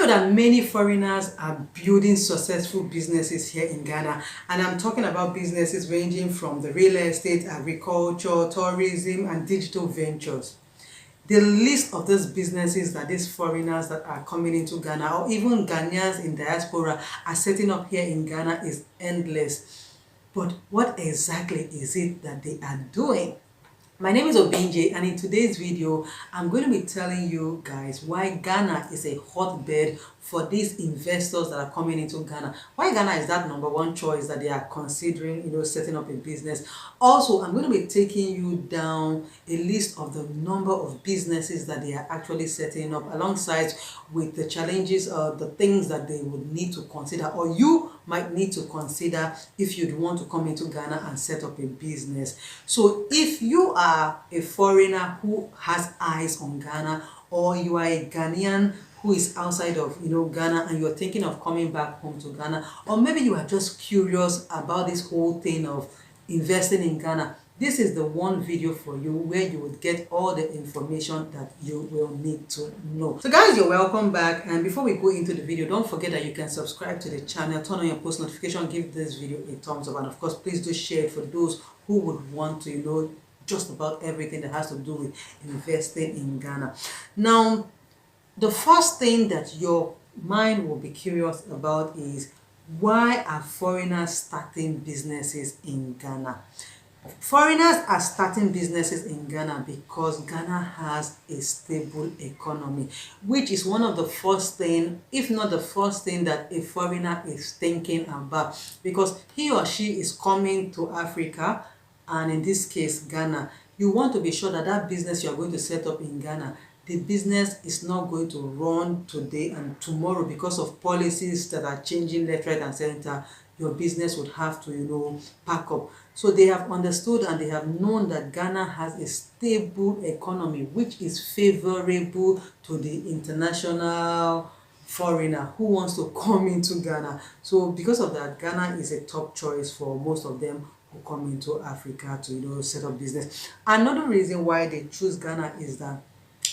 know that many foreigners are building successful businesses here in Ghana? And I'm talking about businesses ranging from the real estate, agriculture, tourism, and digital ventures. The list of these businesses that these foreigners that are coming into Ghana, or even Ghanaians in diaspora, are setting up here in Ghana is endless. But what exactly is it that they are doing? My name is Obinje, and in today's video I'm going to be telling you guys why Ghana is a hotbed for these investors that are coming into Ghana. Why Ghana is that number one choice that they are considering, setting up a business. Also, I'm going to be taking you down a list of the number of businesses that they are actually setting up, alongside with the challenges or the things that they would need to consider, or you might need to consider if you'd want to come into Ghana and set up a business. So if you are a foreigner who has eyes on Ghana, or you are a Ghanaian who is outside of Ghana and you're thinking of coming back home to Ghana, or maybe you are just curious about this whole thing of investing in Ghana, this is the one video for you where you would get all the information that you will need to know. So guys, you're welcome back, and before we go into the video, don't forget that you can subscribe to the channel, turn on your post notification, give this video a thumbs up, and of course please do share it for those who would want to know just about everything that has to do with investing in Ghana. Now, the first thing that your mind will be curious about is, why are foreigners starting businesses in Ghana? Foreigners are starting businesses in Ghana because Ghana has a stable economy, which is one of the first thing, if not the first thing, that a foreigner is thinking about, because he or she is coming to Africa, and in this case Ghana. You want to be sure that that business you are going to set up in Ghana, the business is not going to run today and tomorrow because of policies that are changing left, right, and center. Your business would have to pack up. So they have understood and they have known that Ghana has a stable economy, which is favorable to the international foreigner who wants to come into Ghana. So because of that, Ghana is a top choice for most of them who come into Africa to set up business. Another reason why they choose Ghana is that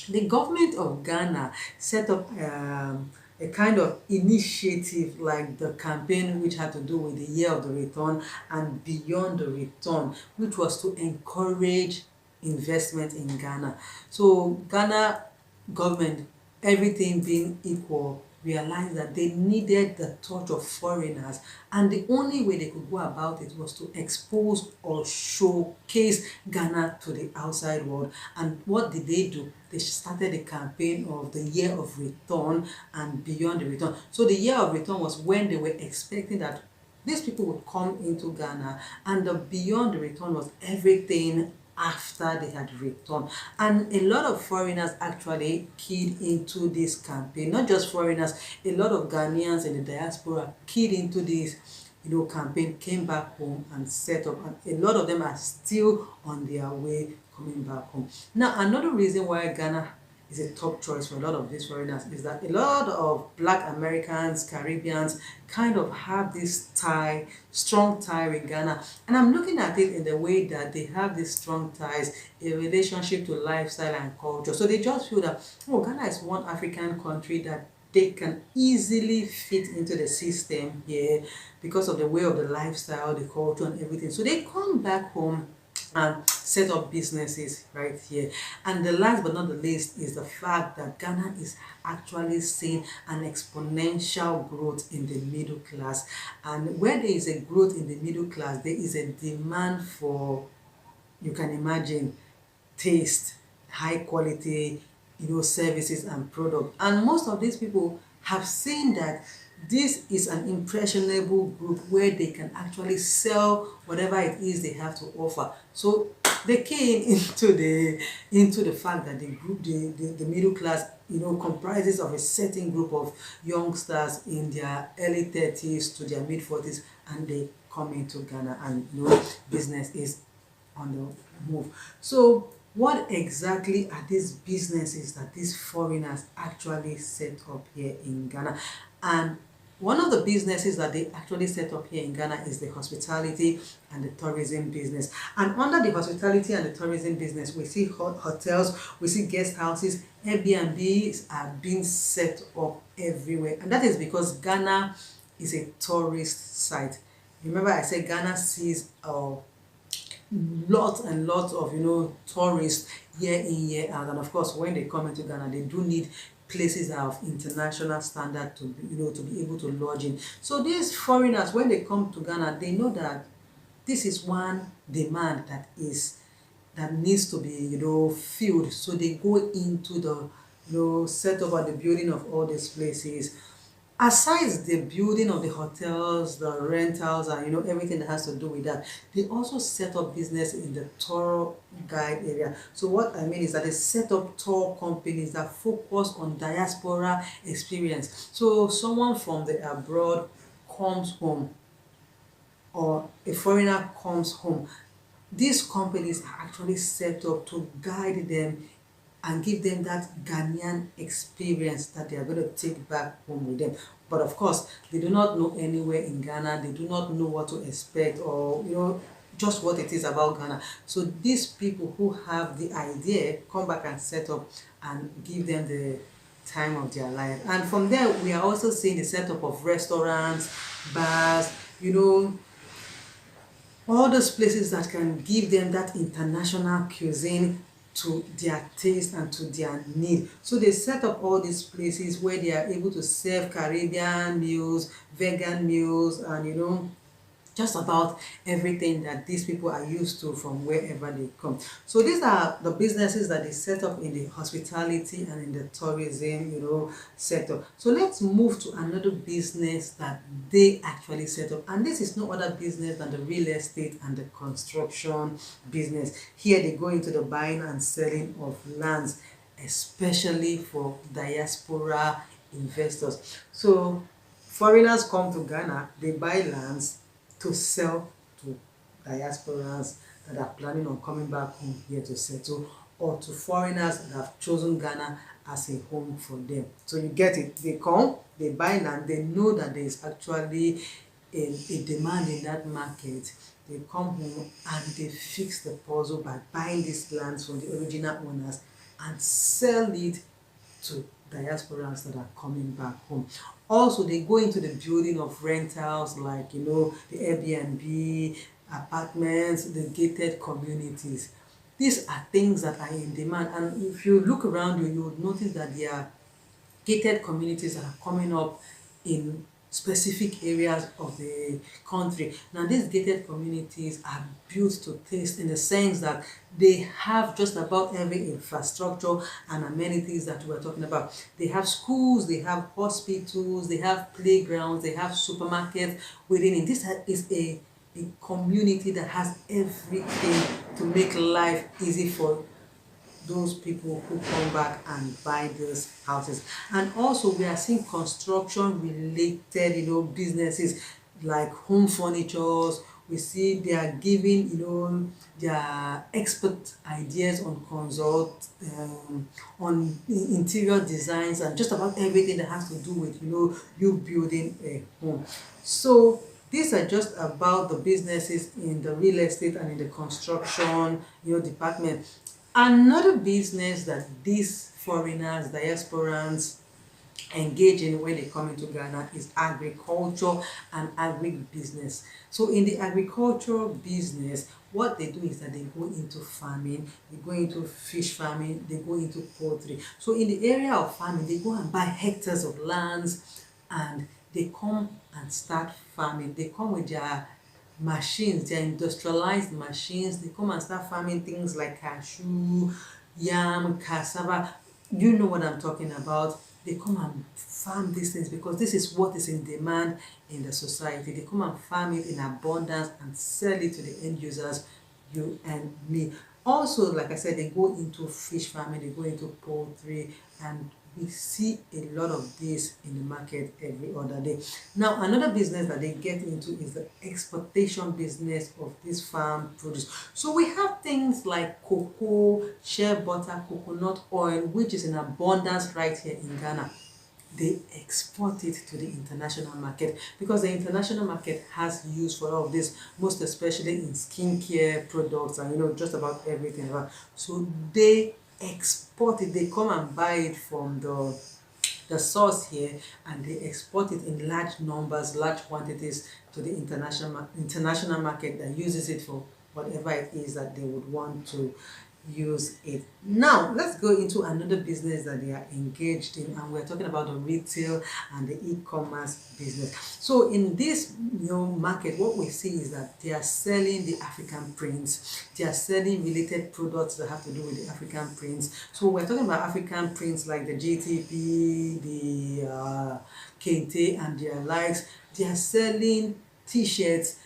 the government of Ghana set up a kind of initiative like the campaign, which had to do with the year of the return and beyond the return, which was to encourage investment in Ghana. So Ghana government, everything being equal, realized that they needed the touch of foreigners, and the only way they could go about it was to expose or showcase Ghana to the outside world. And what did they do? They started a campaign of the year of return and beyond the return. So the year of return was when they were expecting that these people would come into Ghana, and the beyond the return was everything after they had returned. And a lot of foreigners actually keyed into this campaign. Not just foreigners, a lot of Ghanaians in the diaspora keyed into this campaign, came back home and set up, and a lot of them are still on their way coming back home. Now, another reason why Ghana is a top choice for a lot of these foreigners is that a lot of Black Americans, Caribbeans kind of have this strong tie with Ghana. And I'm looking at it in the way that they have these strong ties, a relationship to lifestyle and culture. So they just feel that, oh, Ghana is one African country that they can easily fit into the system here because of the way of the lifestyle, the culture, and everything. So they come back home and set up businesses right here. And the last but not the least is the fact that Ghana is actually seeing an exponential growth in the middle class. And where there is a growth in the middle class, there is a demand for, you can imagine, taste, high quality services and products. And most of these people have seen that this is an impressionable group where they can actually sell whatever it is they have to offer. So they came into the fact that the group, the middle class, comprises of a certain group of youngsters in their early 30s to their mid 40s, and they come into Ghana, and business is on the move. So what exactly are these businesses that these foreigners actually set up here in Ghana? And one of the businesses that they actually set up here in Ghana is the hospitality and the tourism business. And under the hospitality and the tourism business, we see hotels, we see guest houses, Airbnbs are being set up everywhere, and that is because Ghana is a tourist site. Remember I said Ghana sees lots and lots of tourists year in year out, and of course when they come into Ghana they do need places that are of international standard to be, to be able to lodge in. So these foreigners, when they come to Ghana, they know that this is one demand that needs to be filled. So they go into the setup and the building of all these places. Aside the building of the hotels, the rentals, and everything that has to do with that, they also set up business in the tour guide area. So what I mean is that they set up tour companies that focus on diaspora experience. So someone from the abroad comes home, or a foreigner comes home, these companies are actually set up to guide them and give them that Ghanaian experience that they are going to take back home with them. But of course, they do not know anywhere in Ghana, they do not know what to expect, or just what it is about Ghana. So these people who have the idea come back and set up and give them the time of their life. And from there, we are also seeing the setup of restaurants, bars, all those places that can give them that international cuisine to their taste and to their need. So they set up all these places where they are able to serve Caribbean meals, vegan meals, and just about everything that these people are used to from wherever they come. So these are the businesses that they set up in the hospitality and in the tourism, sector. So let's move to another business that they actually set up, and this is no other business than the real estate and the construction business. Here they go into the buying and selling of lands, especially for diaspora investors. So foreigners come to Ghana, they buy lands to sell to diasporans that are planning on coming back home here to settle, or to foreigners that have chosen Ghana as a home for them. So you get it. They come, they buy land, they know that there is actually a demand in that market. They come home and they fix the puzzle by buying these lands from the original owners and sell it to diasporans that are coming back home. Also, they go into the building of rentals like, the Airbnb, apartments, the gated communities. These are things that are in demand. And if you look around you, you would notice that there are gated communities that are coming up in specific areas of the country. Now these gated communities are built to taste, in the sense that they have just about every infrastructure and amenities that we're talking about. They have schools, they have hospitals, they have playgrounds, they have supermarkets within it. This is a community that has everything to make life easy for those people who come back and buy these houses. And also we are seeing construction related businesses like home furnitures. We see they are giving their expert ideas on on interior designs and just about everything that has to do with you building a home. So these are just about the businesses in the real estate and in the construction department. Another business that these foreigners, diasporans, engage in when they come into Ghana is agriculture and agribusiness. So in the agricultural business, what they do is that they go into farming, they go into fish farming, they go into poultry. So in the area of farming, they go and buy hectares of lands and they come and start farming. They come with their machines, their industrialized machines. They come and start farming things like cashew, yam, cassava. You know what I'm talking about. They come and farm these things because this is what is in demand in the society. They come and farm it in abundance and sell it to the end users, you and me. Also, like I said, they go into fish farming, they go into poultry, and we see a lot of this in the market every other day. Now, another business that they get into is the exportation business of this farm produce. So we have things like cocoa, shea butter, coconut oil, which is in abundance right here in Ghana. They export it to the international market because the international market has use for all of this, most especially in skincare products and just about everything. So they export it, they come and buy it from the the source here, and they export it in large numbers, large quantities to the international market that uses it for whatever it is that they would want to use it. Now let's go into another business that they are engaged in, and we're talking about the retail and the e-commerce business. So in this market, what we see is that they are selling the African prints, they are selling related products that have to do with the African prints. So we're talking about African prints like the GTP, the Kente and their likes. They are selling t-shirts.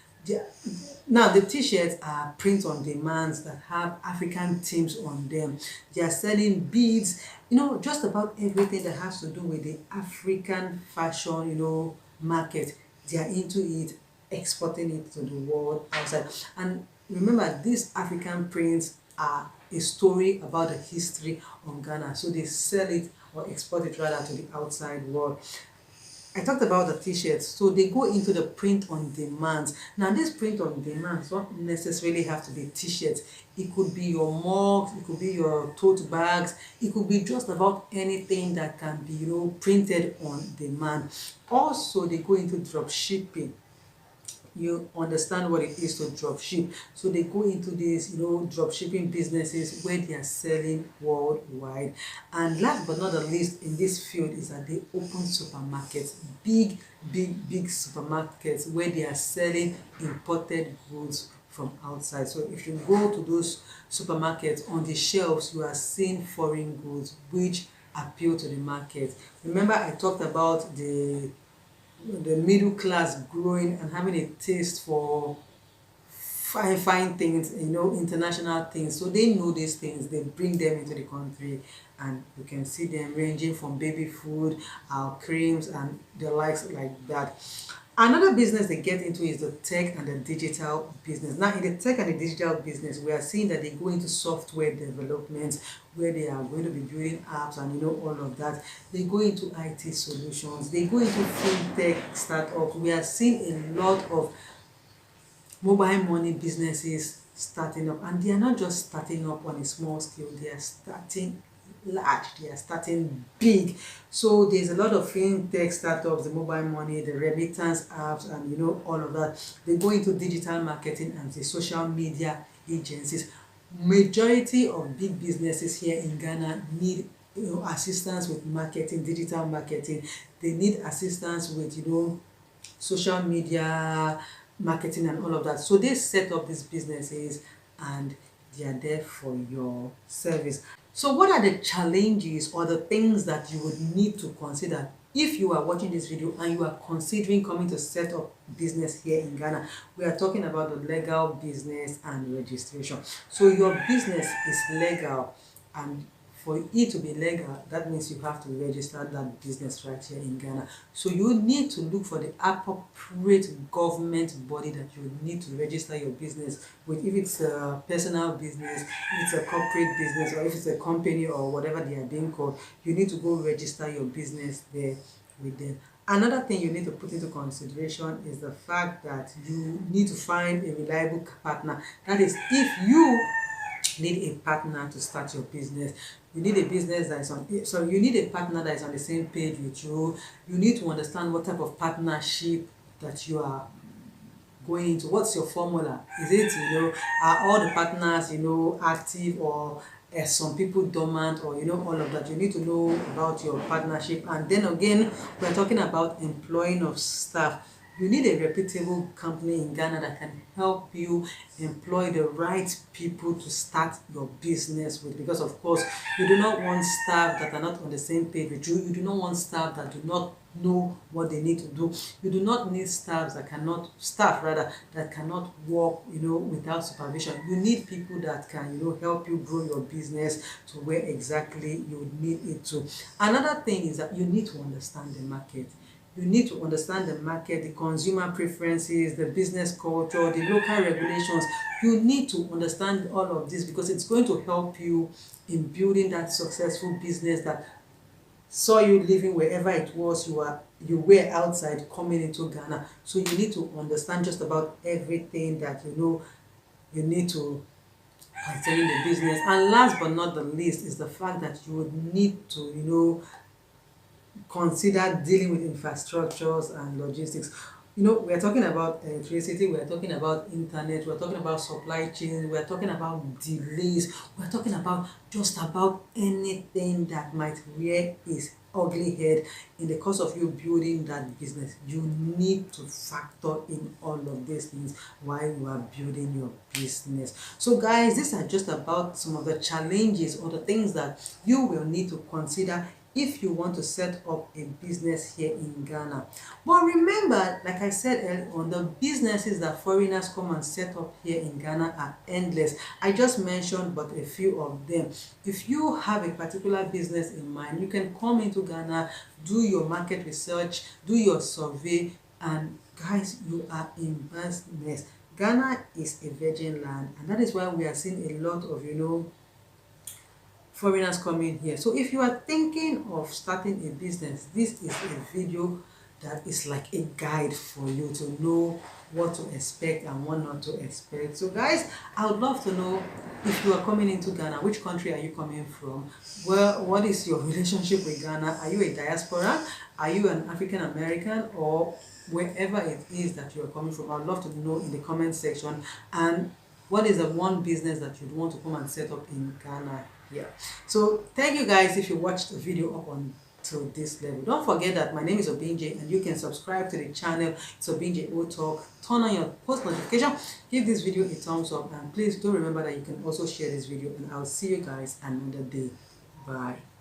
Now the t-shirts are print on demands that have African themes on them. They are selling beads, just about everything that has to do with the African fashion, market. They are into it, exporting it to the world outside. And remember, these African prints are a story about the history of Ghana. So they sell it or export it rather to the outside world. I talked about the t-shirts, so they go into the print on demand. Now this print on demand don't necessarily have to be t-shirts. It could be your mugs, it could be your tote bags, it could be just about anything that can be printed on demand. Also, they go into drop shipping. You understand what it is to drop ship. So they go into these drop shipping businesses where they are selling worldwide. And last but not the least in this field is that they open supermarkets, big supermarkets where they are selling imported goods from outside. So if you go to those supermarkets, on the shelves you are seeing foreign goods which appeal to the market. Remember, I talked about the middle class growing and having a taste for fine things, international things. So they know these things, they bring them into the country, and you can see them ranging from baby food, creams and the likes like that. Another business they get into is the tech and the digital business. Now in the tech and the digital business, we are seeing that they go into software development where they are going to be building apps and all of that. They go into IT solutions, they go into fintech startups. We are seeing a lot of mobile money businesses starting up, and they are not just starting up on a small scale, they are starting large, they are starting big. So there's a lot of fintech startups, the mobile money, the remittance apps, and all of that. They go into digital marketing and the social media agencies. Majority of big businesses here in Ghana need assistance with marketing, digital marketing. They need assistance with social media marketing and all of that. So they set up these businesses and they are there for your service. So what are the challenges or the things that you would need to consider if you are watching this video and you are considering coming to set up business here in Ghana? We are talking about the legal business and registration. So your business is legal, and for it to be legal, that means you have to register that business right here in Ghana. So you need to look for the appropriate government body that you need to register your business with. If it's a personal business, if it's a corporate business, or if it's a company or whatever they are being called, you need to go register your business there with them. Another thing you need to put into consideration is the fact that you need to find a reliable partner. That is, if you need a partner to start your business, you need a business that is on, so you need a partner that is on the same page with you. You need to understand what type of partnership that you are going into. What's your formula? Is it, are all the partners, active, or are some people dormant, or all of that? You need to know about your partnership. And then again, we're talking about employing of staff. You need a reputable company in Ghana that can help you employ the right people to start your business with, because of course you do not want staff that are not on the same page with you. You do not want staff that do not know what they need to do. You do not need staff that cannot work without supervision. You need people that can help you grow your business to where exactly you need it to. Another thing is that you need to understand the market. You need to understand the market, the consumer preferences, the business culture, the local regulations. You need to understand all of this because it's going to help you in building that successful business that saw you living wherever it was you were outside coming into Ghana. So you need to understand just about everything that you need to concerning the business. And last but not the least is the fact that you would need to consider dealing with infrastructures and logistics. We're talking about electricity, we're talking about internet, we're talking about supply chain, we're talking about delays, we're talking about just about anything that might rear its ugly head in the course of you building that business. You need to factor in all of these things while you are building your business. So guys, these are just about some of the challenges or the things that you will need to consider if you want to set up a business here in Ghana. But remember, like I said earlier on, the businesses that foreigners come and set up here in Ghana are endless. I just mentioned but a few of them. If you have a particular business in mind, you can come into Ghana, do your market research, do your survey, and guys, you are in business. Ghana is a virgin land, and that is why we are seeing a lot of foreigners coming here. So if you are thinking of starting a business, this is a video that is like a guide for you to know what to expect and what not to expect. So guys, I would love to know, if you are coming into Ghana, which country are you coming from? Well, what is your relationship with Ghana? Are you a diaspora? Are you an African American? Or wherever it is that you are coming from, I'd love to know in the comment section. And what is the one business that you'd want to come and set up in Ghana? Yeah. So thank you guys if you watched the video up on to this level. Don't forget that my name is Obinje and you can subscribe to the channel. It's Obinje O Talk. Turn on your post notification, give this video a thumbs up, and please do remember that you can also share this video, and I'll see you guys another day. Bye.